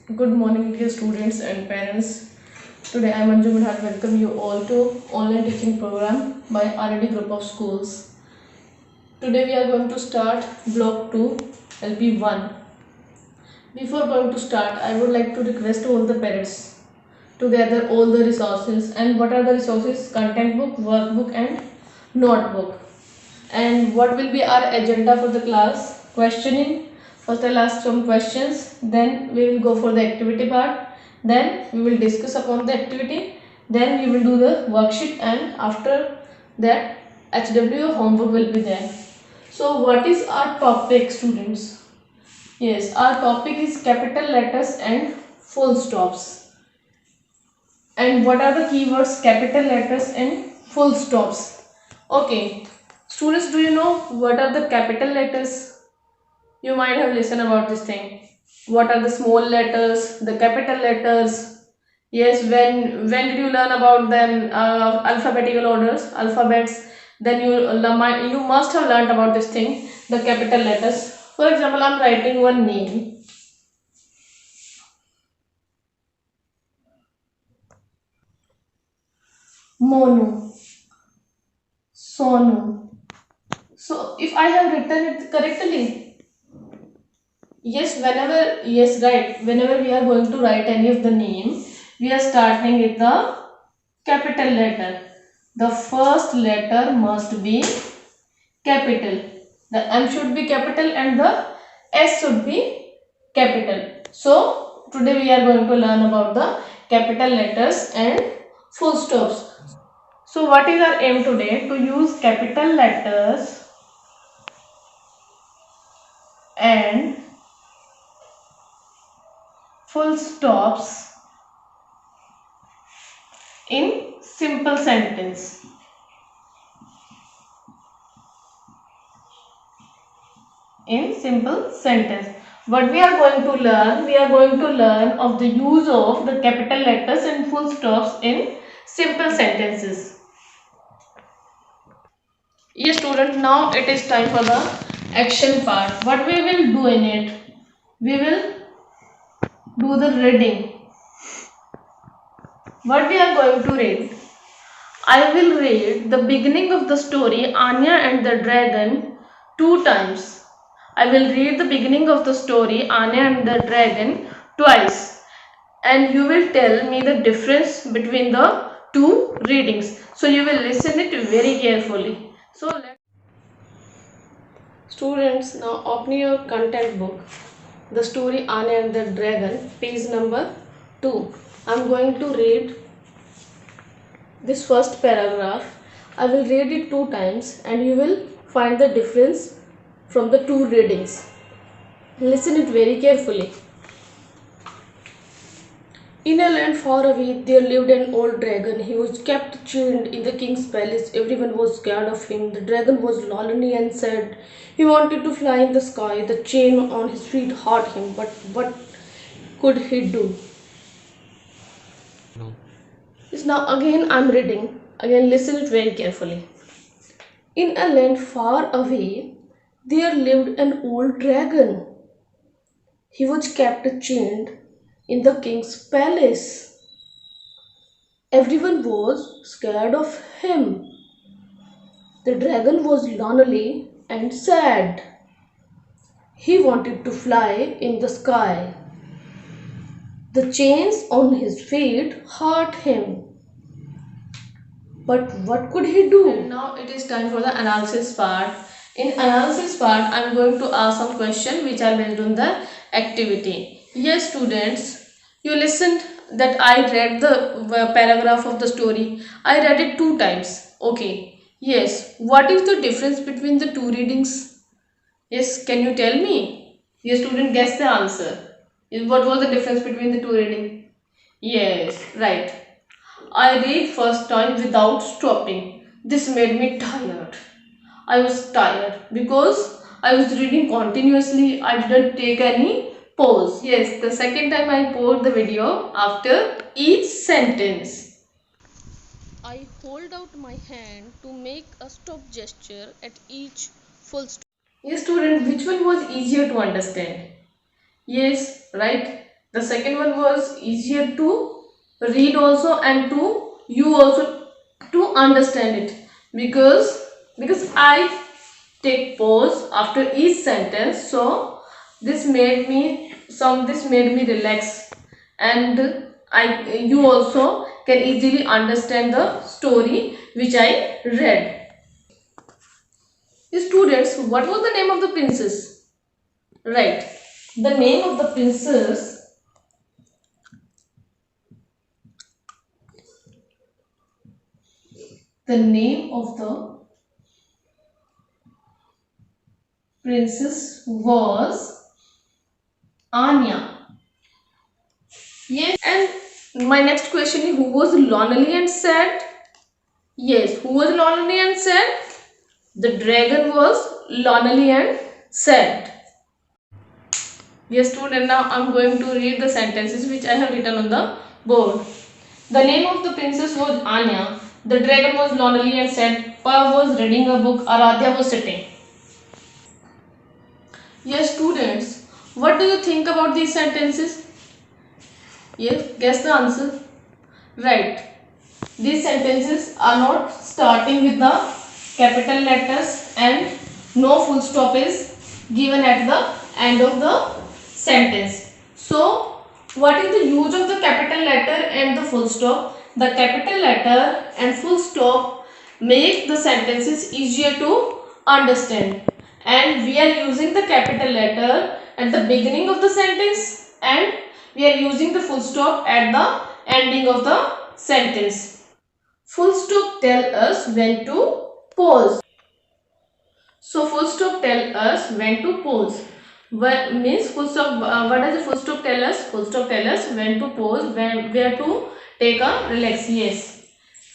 Good morning, dear students and parents. Today I am Manju Mudhat. Welcome you all to online teaching program by RD Group of Schools. Today we are going to start Block 2, LP 1. Before going to start, I would like to request all the parents to gather all the resources. And what are the resources? Content book, workbook and notebook. And what will be our agenda for the class? Questioning. First I'll ask some questions, then we will go for the activity part, then we will discuss upon the activity, then we will do the worksheet, and after that HW homework will be there. So what is our topic, students? Yes, our topic is capital letters and full stops. And what are the keywords? Capital letters and full stops. Okay, students, do you know what are the capital letters? You might have listened about this thing. What are the small letters, the capital letters? Yes, when did you learn about them? Alphabetical orders, alphabets. Then you must have learned about this thing, the capital letters. For example, I'm writing one name. Monu, Sonu. So if I have written it correctly, yes, whenever we are going to write any of the name, we are starting with the capital letter. The first letter must be capital. The M should be capital and the S should be capital. So today we are going to learn about the capital letters and full stops. So what is our aim today? To use capital letters and full stops in simple sentence. In simple sentence. What we are going to learn? We are going to learn of the use of the capital letters and full stops in simple sentences. Yes, student, now it is time for the action part. What we will do in it? We will do the reading. What we are going to read? I will read the beginning of the story Anya and the Dragon 2 times. I will read the beginning of the story Anya and the Dragon twice, and you will tell me the difference between the two readings. So you will listen it very carefully. So students, now open your content book, the story Anya and the Dragon, page number 2. I am going to read this first paragraph. I will read it 2 times and you will find the difference from the two readings. Listen it very carefully. In a land far away, there lived an old dragon. He was kept chained in the king's palace. Everyone was scared of him. The dragon was lonely and sad. He wanted to fly in the sky. The chain on his feet hurt him, but what could he do? Yes, now again I'm reading. Again listen it very carefully. In a land far away, there lived an old dragon. He was kept chained in the king's palace. Everyone was scared of him. The dragon was lonely and sad. He wanted to fly in the sky. The chains on his feet hurt him. But what could he do? And now it is time for the analysis part. In analysis part, I am going to ask some questions which are based on the activity. Yes, students, you listened that I read the paragraph of the story. I read it 2 times. Okay. Yes. What is the difference between the two readings? Yes. Can you tell me? Yes, student, guess the answer. What was the difference between the two readings? Yes. Right. I read first time without stopping. This made me tired. I was tired because I was reading continuously. I didn't take any pause. Yes, the second time I paused the video after each sentence. I hold out my hand to make a stop gesture at each full stop. Yes, student, which one was easier to understand? Yes, right. The second one was easier to read also and to you also to understand it, because I take pause after each sentence, so this made me relax, and you also can easily understand the story which I read. Students, what was the name of the princess? Right. The name of the princess the name of the princess was Anya. Yes. And my next question is, who was lonely and sad? Yes, who was lonely and sad? The dragon was lonely and sad. Yes, student, now I am going to read the sentences which I have written on the board. The name of the princess was Anya. The dragon was lonely and sad. Pa was reading a book. Aradhya was sitting. Yes, students, what do you think about these sentences? Yes, guess the answer. Right. These sentences are not starting with the capital letters and no full stop is given at the end of the sentence. So, what is the use of the capital letter and the full stop? The capital letter and full stop make the sentences easier to understand, and we are using the capital letter at the beginning of the sentence and we are using the full stop at the ending of the sentence. Full stop tell us when to pause. So full stop tell us when to pause. Means full stop. What does the full stop tell us? Full stop tell us when to pause, where to take a relax. Yes.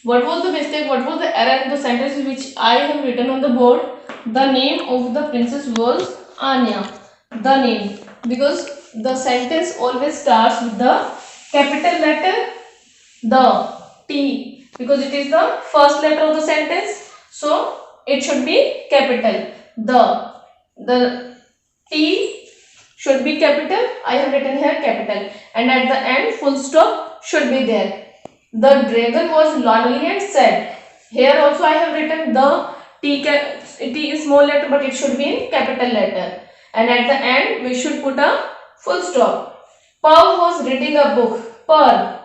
What was the mistake? What was the error in the sentence which I have written on the board? The name of the princess was Anya. The name, because the sentence always starts with the capital letter, the T, because it is the first letter of the sentence, so it should be capital. The T should be capital. I have written here capital, and at the end full stop should be there. The dragon was lonely and sad. Here also I have written the T is small letter, but it should be in capital letter. And at the end we should put a full stop. Pav was reading a book. Per.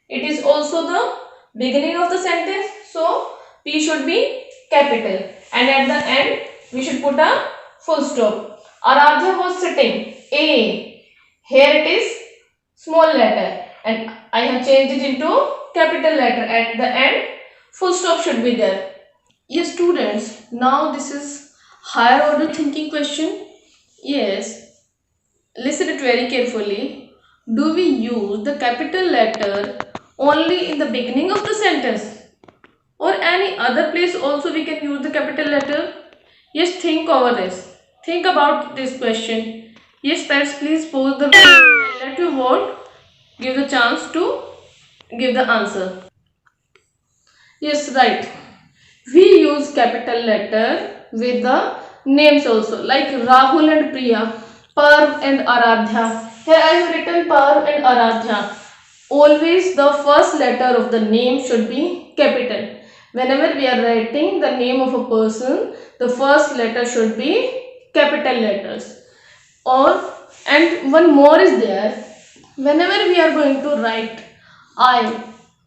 It is also the beginning of the sentence, so P should be capital. And at the end we should put a full stop. Aradhya was sitting. A. Here it is small letter, and I have changed it into capital letter. At the end full stop should be there. Yes, students, now this is higher order thinking question. Yes, listen it very carefully. Do we use the capital letter only in the beginning of the sentence, or any other place also we can use the capital letter? Yes, think over this. Think about this question. Yes, parents, please pause the video and let your word give the chance to give the answer. Yes, right. We use capital letter with the names also, like Rahul and Priya, Parv and Aradhya. Here I have written Parv and Aradhya. Always the first letter of the name should be capital. Whenever we are writing the name of a person, the first letter should be capital letters. And one more is there. Whenever we are going to write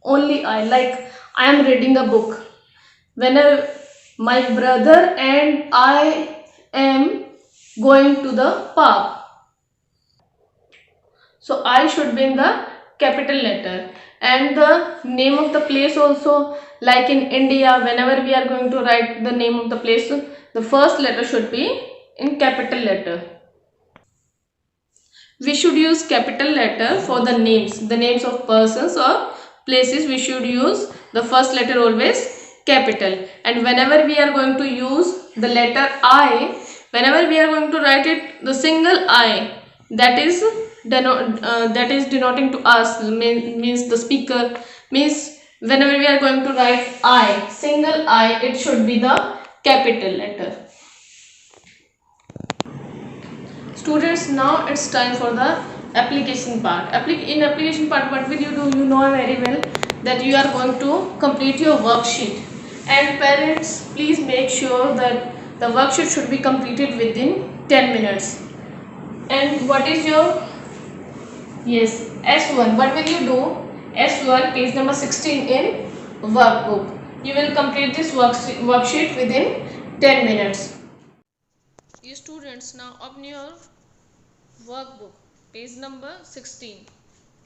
only I, like I am reading a book. Whenever my brother and I am going to the park, so I should be in the capital letter. And the name of the place also, like in India, whenever we are going to write the name of the place, the first letter should be in capital letter. We should use capital letter for the names of persons or places. We should use the first letter always capital. And whenever we are going to use the letter I, whenever we are going to write it, the single I, that is denoting to us, means the speaker, means whenever we are going to write I, single I, it should be the capital letter. Students, now it's time for the application part. In application part, what will you do? You know very well that you are going to complete your worksheet. And parents, please make sure that the worksheet should be completed within 10 minutes. And what is your, yes, S1, what will you do? S1, page number 16 in workbook. You will complete this worksheet within 10 minutes. You students, now open your workbook, page number 16,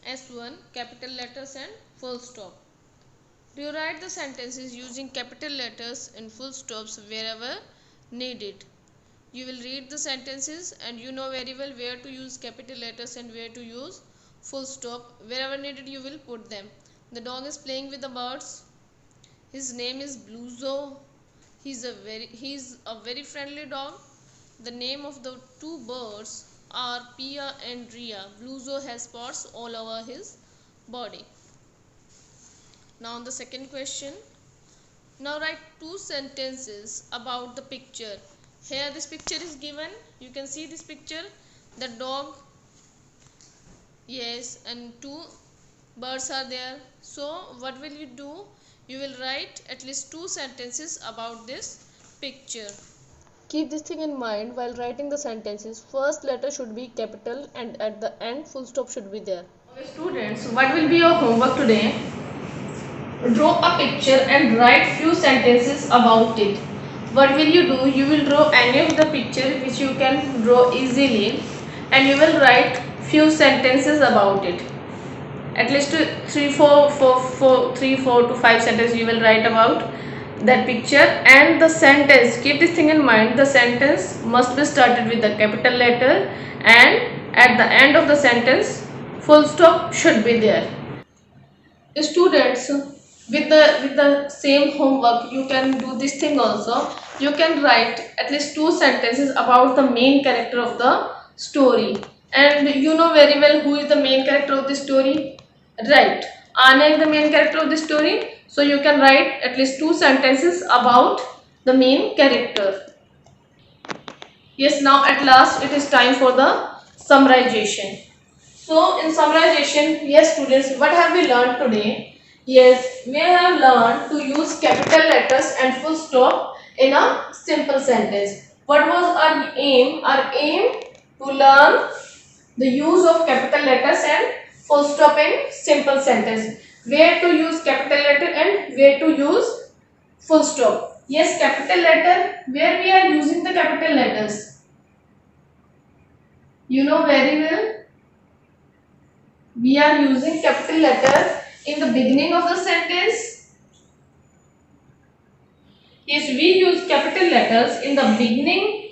S1, capital letters and full stop. Rewrite the sentences using capital letters and full stops wherever needed. You will read the sentences and you know very well where to use capital letters and where to use full stop. Wherever needed, you will put them. The dog is playing with the birds. His name is Bluzo. He's a very friendly dog. The name of the two birds are Pia and Ria. Bluzo has spots all over his body. Now on the second question. Now write two sentences about the picture. Here this picture is given. You can see this picture. The dog, yes, and two birds are there. So what will you do? You will write at least two sentences about this picture. Keep this thing in mind while writing the sentences. First letter should be capital and at the end full stop should be there. Okay students, what will be your homework today? Draw a picture and write few sentences about it. What will you do? You will draw any of the picture which you can draw easily and you will write few sentences about it. At least 3 4 to 5 sentences you will write about that picture. And the sentence, keep this thing in mind, the sentence must be started with the capital letter and at the end of the sentence full stop should be there. Students, with the same homework you can do this thing also. You can write at least two sentences about the main character of the story. And you know very well who is the main character of the story, right? Anya is the main character of the story. So you can write at least two sentences about the main character. Yes, now at last it is time for the summarization. So in summarization, yes students, what have we learned today? Yes, we have learned to use capital letters and full stop in a simple sentence. What was our aim? Our aim to learn the use of capital letters and full stop in simple sentence. Where to use capital letter and where to use full stop. Yes, capital letter, where we are using the capital letters. You know very well. We are using capital letter in the beginning of the sentence. Yes, we use capital letters in the beginning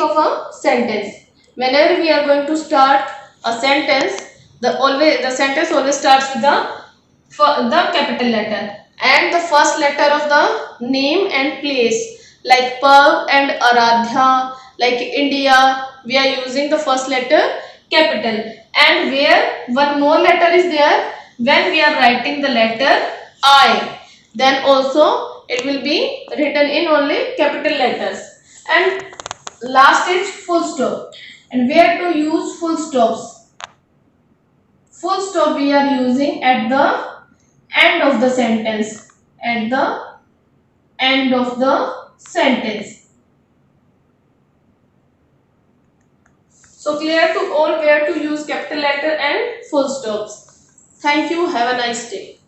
of a sentence. Whenever we are going to start a sentence, the sentence always starts with the capital letter and the first letter of the name and place, like Pav and Aradhya, like India, we are using the first letter capital. And where one more letter is there, when we are writing the letter I, then also it will be written in only capital letters. And last is full stop. And where to use full stops? Full stop we are using at the end of the sentence. At the end of the sentence. So clear to all where to use capital letter and full stops. Thank you. Have a nice day.